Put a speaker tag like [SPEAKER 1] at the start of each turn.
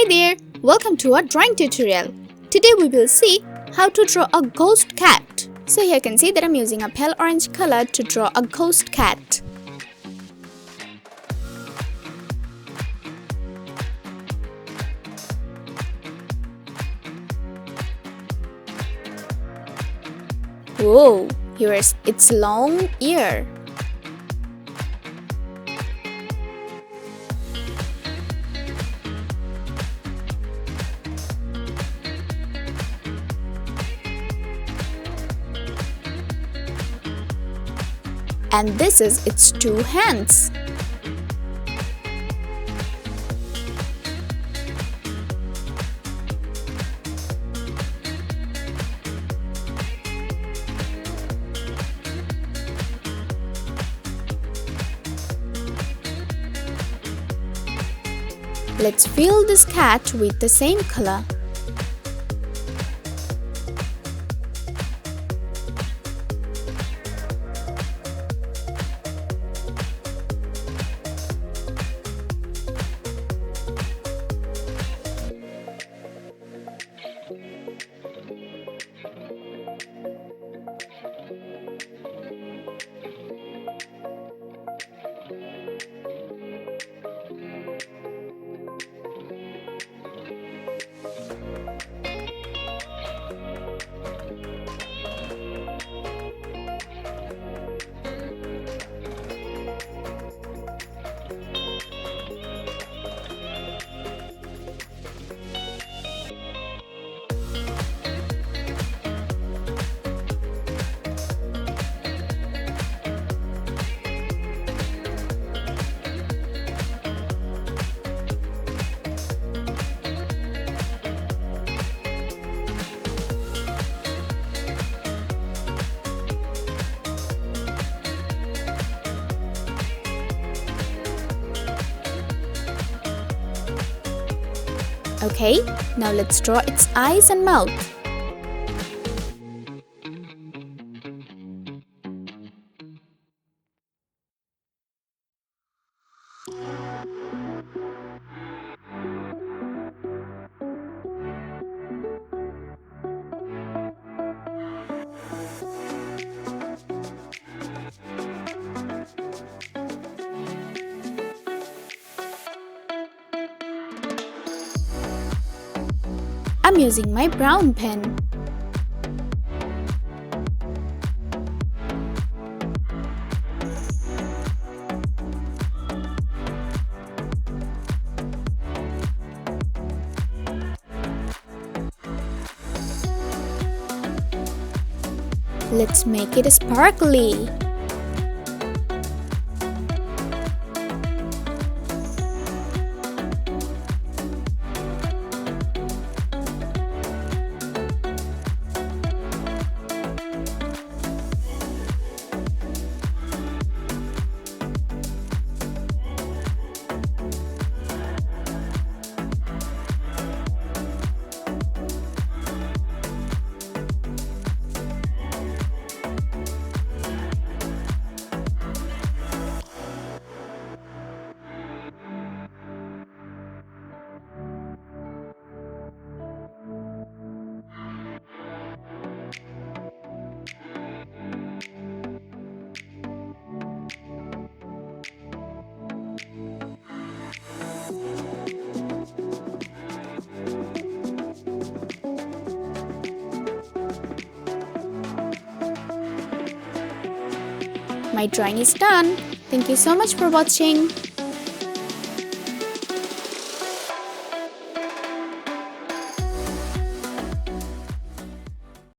[SPEAKER 1] there! Welcome to our drawing tutorial. Today we will see how to draw a ghost cat. So here you can see that I'm using a pale orange color to draw a ghost cat. Whoa, here is its long ear. And this is its two hands. Let's fill this cat with the same color. Okay, now let's draw its eyes and mouth. I'm using my brown pen. Let's make it sparkly. My drawing is done. Thank you so much for watching.